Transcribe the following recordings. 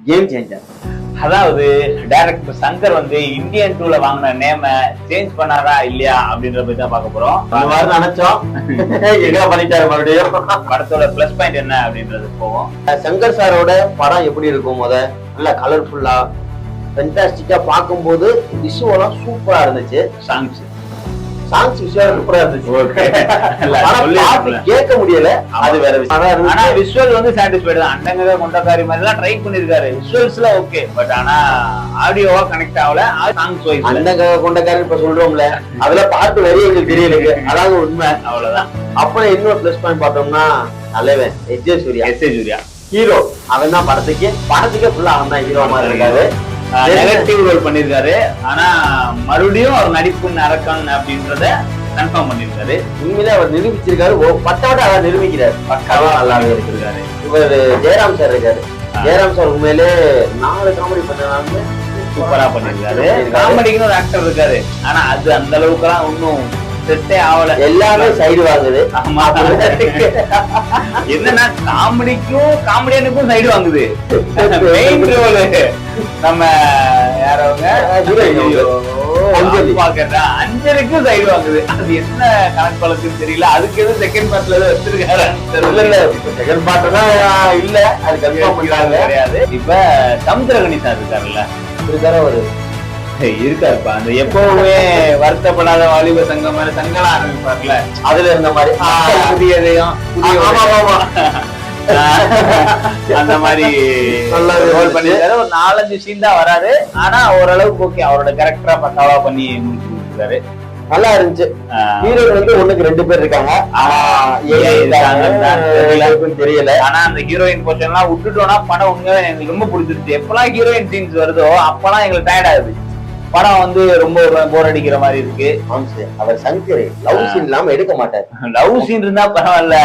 Game changer. அதாவது director Shankar வந்து Indian 2ல வாங்கின நேம சேஞ்ச் பண்ணாரா இல்லையா அப்படின்றத பத்தி தான் பார்க்க போறோம். நினைச்சோம் எங்க பண்ணிட்டாரு மறுபடியும். படத்தோட பிளஸ் பாயிண்ட் என்ன அப்படின்றது போவோம். சங்கர் சாரோட படம் எப்படி இருக்கும்? நல்லா கலர்ஃபுல்லா ஃபென்டாஸ்டிக்கா பார்க்கும்போது விஷுவலாம் சூப்பரா இருந்துச்சு. சாங்ஸ் விஷயம் சூப்பரா இருந்துச்சு. கேட்க முடியல, அது வேற விஷயம். ஆனா விஷுவல் வந்து சாட்டிஸ்ஃபைடு தான். அண்டங்க கொண்டக்காரி மாதிரி எல்லாம் ட்ரை பண்ணிருக்காரு. விஷுவல்ஸ்ல ஓகே, பட் ஆனா ஆடியோவா கனெக்ட் ஆகல. சாங்ஸ் வைஸ் அண்டங்க கொண்டக்காரி இப்ப சொல்றோம்ல, அதுல பாட்டு வரி எங்களுக்கு தெரியல. அதாவது உண்மை, அவ்வளவுதான். அப்புறம் இன்னொரு பிளஸ் பாயிண்ட் பார்த்தோம்னா தலைவன் எஸ் ஜே சூர்யா ஹீரோ. அவன் தான் படத்துக்கே ஃபுல்லா அவன் தான் ஹீரோ மாதிரி இருக்காரு. நெகட்டிவ் ரோல் பண்ணிருக்காரு. ஆனா மறுபடியும் அவர் நடிப்பு நடக்கும் அப்படின்றத கன்ஃபார்ம் பண்ணிருக்காரு. உண்மையிலே அவர் நிரூபிச்சிருக்காரு. பட்டோட அவர் நிரூபிக்கிறாரு. பக்காவா நல்லாவே இருக்காரு. இவர் ஜெயராம் சார் இருக்காரு. ஜெயராம் சார் உண்மையிலே 4 காமெடி பண்ணாங்க, சூப்பரா பண்ணிருக்காரு. காமெடிக்குன்னு ஒரு ஆக்டர் இருக்காரு. ஆனா அது அந்த அளவுக்கு எல்லாம் ஒன்னும் செட்டே ஆகல. எல்லாமே சைடு வாங்குது. என்னன்னா காமெடியனுக்கும் சைடு வாங்குது. மெயின் ரோல் நம்ம யாரவங்க அஞ்சலிக்கும் சைடு வாங்குது. அது என்ன கணக்கு வழக்குன்னு தெரியல. அதுக்கு எதுவும் செகண்ட் பார்ட்ல வச்சிருக்காரு. செகண்ட் பார்ட் தான் இல்ல, அது கன்ஃபார்ம் கிடையாது. இப்ப சமுத்திரகணி சார் இருக்காருல்ல, ஒரு இருக்காருப்பா. அந்த எப்பவுமே வருத்தப்படாத வாலிப சங்கம் மாதிரி சங்கலாம் ஆரம்பிப்பார்ல, அதுல இருந்த மாதிரி புதியதையும் அந்த மாதிரி ரோல் பண்ணிருக்காரு. ஒரு 4-5 சீன் தான் வராரு. ஆனா ஓரளவுக்கு ஓகே, அவரோட கேரக்டரா பக்காவா பண்ணி முடிச்சு கொடுத்துருக்காரு. நல்லா இருந்துச்சு. ஹீரோ வந்து 1-2 பேர் இருக்காங்க, தெரியல. ஆனா அந்த ஹீரோயின் போர்ஷன் எல்லாம் விட்டுட்டோம்னா படம் உண்மையா எங்களுக்கு ரொம்ப பிடிச்சிருச்சு. எப்பெல்லாம் ஹீரோயின் சீன்ஸ் வருதோ அப்பெல்லாம் எங்களுக்கு டயர்ட் ஆகுது. படம் வந்து ரொம்ப போர் அடிக்கிற மாதிரி இருக்கு. அவர் சங்கர் லவ் சீன் இல்லாம எடுக்க மாட்டாரு. லவ் சீன் இருந்தா பரவாயில்ல,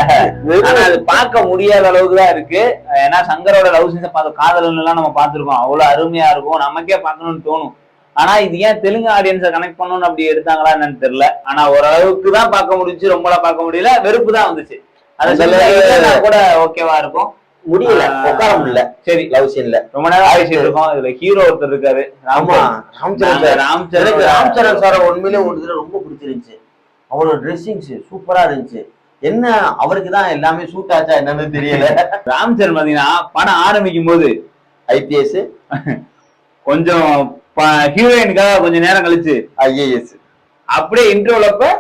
ஆனா அது பார்க்க முடியாத அளவுக்கு தான் இருக்கு. ஏன்னா சங்கரோட லவ் சீன்ஸ் காதலன் எல்லாம் நம்ம பார்த்திருக்கோம், அவ்வளவு அருமையா இருக்கும், நமக்கே பார்க்கணும்னு தோணும். ஆனா இது ஏன் தெலுங்கு ஆடியன்ஸை கனெக்ட் பண்ணணும்னு அப்படி எடுத்தாங்களா என்னன்னு தெரியல. ஆனா ஓரளவுக்கு தான் பார்க்க முடிஞ்சு, ரொம்பலாம் பார்க்க முடியல, வெறுப்பு தான் வந்துச்சு. அது கூட ஓகேவா இருக்கும், முடியல, உட்கார முடியல. சரி, லவ் சீன்ல ரொம்ப நேரம் ஆயிடுச்சு இருக்கும். இதுல ஹீரோ ஒருத்தர் இருக்காரு, ராம்சரண் சார். உண்மையிலே ஒரு இதுல ரொம்ப பிடிச்சிருந்துச்சு. அவரோட ட்ரெஸ்ஸிங்ஸ் சூப்பரா இருந்துச்சு. என்ன அவருக்கு தான் எல்லாமே சூட் ஆச்சா என்னன்னு தெரியல. ராம்சரண் பாத்தீங்கன்னா படம் ஆரம்பிக்கும் போது ஐபிஎஸ், கொஞ்சம் ஹீரோயினுக்காக கொஞ்சம் நேரம் கழிச்சு ஐஏஎஸ், அப்படியே இன்ட்ரோலப்ப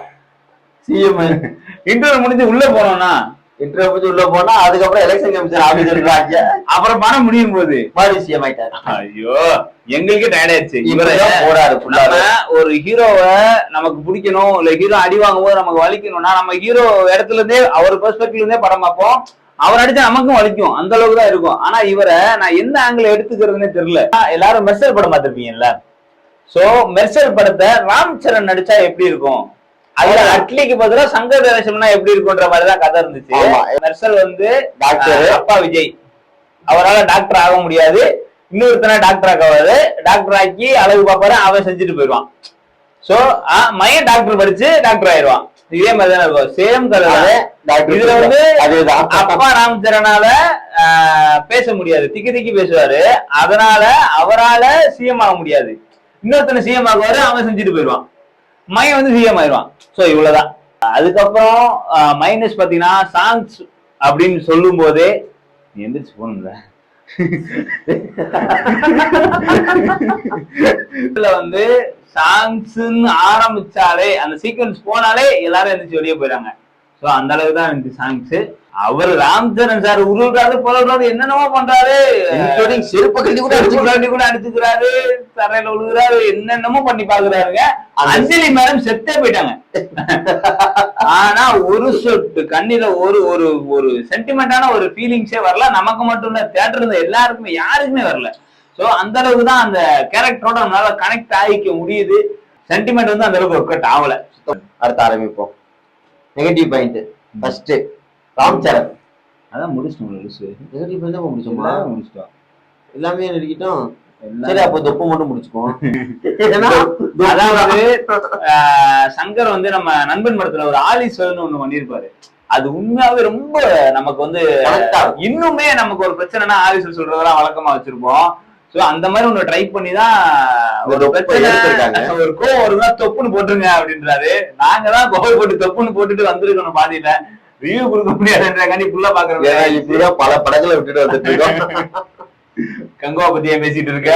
சிஎம். இன்ட்ரோ முடிஞ்சு உள்ள போனோம்னா உள்ள போனா அதுக்கப்புறம் எலெக்ஷன் கமிஷன் ஆபீஸ் இருக்காங்க. அப்புறம் பணம் முடியும் போது மறுபடியும் ஆயிட்டாரு. ஐயோ, எங்களுக்கே டயர்ட் ஆயிடுச்சு. போறாரு. ஒரு ஹீரோவை நமக்கு பிடிக்கணும், இல்ல ஹீரோ அடி வாங்கும் போது நமக்கு வலிக்கணும்னா நம்ம ஹீரோ இடத்துல இருந்தே, அவர் பெர்ஸ்பெக்டிவ்ல இருந்தே படம் பார்ப்போம். அவர் அடிச்சா நமக்கும் வலிக்கும், அந்த அளவுக்கு தான் இருக்கும். ஆனா இவரை நான் எந்த ஆங்கிள் எடுத்துக்கிறதுனே தெரியல. எல்லாரும் மெர்சல் படம் பார்த்திருப்பீங்கல்ல, சோ மெர்சல் படத்தை ராம் சரண் நடிச்சா எப்படி இருக்கும், அதுல அட்லிக்கு பதிலா சங்கர் தரிசனம்னா எப்படி இருக்குன்ற மாதிரிதான் கதை இருந்துச்சு. மெர்சல் வந்து டாக்டர் அப்பா விஜய், அவரால் டாக்டர் ஆக முடியாது, இன்னொருத்தன டாக்டர் ஆக்காது. டாக்டர் ஆக்கி அழகு பாப்பாரு, அவன் செஞ்சுட்டு போயிடுவான். சோ மையன் டாக்டர் படிச்சு டாக்டர் ஆயிடுவான். இதே மாதிரிதான் இருக்கும், சேம் கதை. இதுல வந்து அப்பா ராம்சரனால பேச முடியாது, திக்கி பேசுவாரு, அதனால அவரால சிஎம் ஆக முடியாது. இன்னொருத்தனை சிஎம் ஆகுவாரு, அவன் செஞ்சுட்டு போயிடுவான். மையன் வந்து சிஎம் ஆயிடுவான். சோ இவ்வளவுதான். அதுக்கப்புறம் மைனஸ் பாத்தீங்கன்னா சாங்ஸ் அப்படின்னு சொல்லும் போதே எந்திரிச்சு போகணும்ல. இதுல வந்து சாங்ஸ் ஆரம்பிச்சாலே, அந்த சீக்வன்ஸ் போனாலே எல்லாரும் எந்திரிச்சு வெளியே போயிடாங்க. சோ அந்த அளவுக்கு தான் இருந்துச்சு சாங்ஸ். அவர் ராம்சரண் சார் உருள்றாரு போறாரு, என்னென்னமோ பண்றாரு, செருப்பு கட்டி கூட அடிச்சுக்கிறாரு, தரையில விழுகிறாரு, என்னென்னமோ பண்ணி பாக்குறாருங்க. அஞ்சலி மேடம் செத்தே போயிட்டாங்க. ஆனா ஒரு சொட்டு கண்ணில ஒரு ஒரு ஒரு சென்டிமெண்டான ஒரு ஃபீலிங்ஸே வரல. நமக்கு மட்டும் இல்ல, தியேட்டர் இருந்த எல்லாருக்குமே, யாருக்குமே வரல. சோ அந்த அளவுக்கு தான் அந்த கேரக்டரோட நம்மளால கனெக்ட் ஆகிக்க முடியுது. சென்டிமெண்ட் வந்து அந்த அளவுக்கு ஒர்க் அவுட் ஆகல. அடுத்து ஆரம்பிப்போம். Negative point first Ram Charan. அதான் முடிச்சிட்டோம். நெகட்டிவ் பாயிண்ட் முடிச்சிட்டோம், எல்லாமே நடிக்கிட்டோம். சரி, அப்ப தொப்பு மட்டும் முடிச்சுக்கோம். அதாவது சங்கர் வந்து நம்ம நண்பன் படத்துல ஒரு ஆலிஸ்வல்னு ஒண்ணு பண்ணிருப்பாரு. அது உண்மையாவே ரொம்ப நமக்கு வந்து இன்னுமே நமக்கு ஒரு பிரச்சனைனா ஆபீஸ்ல சொல்றதெல்லாம் வழக்கமா வச்சிருப்போம். சோ அந்த மாதிரி ஒண்ணு ட்ரை பண்ணி தான் ஒரு பிரச்சனை ஒரு கோவம் வரும்னா தொப்புன்னு போட்டுருங்க அப்படின்றாரு. நாங்க தான் கோவம் போட்டு தொப்புன்னு போட்டுட்டு வந்திருக்கணும். பாதியில ரிவ்யூ கொடுக்க முடியாதுன்றக்காண்டி ஃபுல்லா பாக்குறோம். இப்படிதான் பல படங்களை விட்டுட்டு வந்துட்டு இருக்கோம். கங்கோவை பத்தியே பேசிட்டு இருக்க,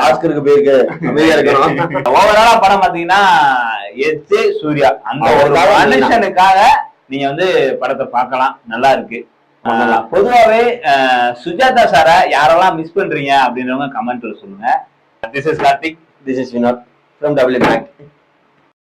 ஆஸ்கருக்கு போயிருக்கு, அமைதியா இருக்கணும். ஓவராலா படம் பாத்தீங்கன்னா எஸ் ஜே சூர்யா அந்த ஒரு மனுஷனுக்காக நீங்க வந்து படத்தை பார்க்கலாம். நல்லா இருக்கு. பொதுவாவே சுஜாதா சாரை யாரெல்லாம் மிஸ் பண்றீங்க அப்படின்றவங்க கமெண்ட்ல சொல்லுங்க. This is Karthik, this is Vinod from W make.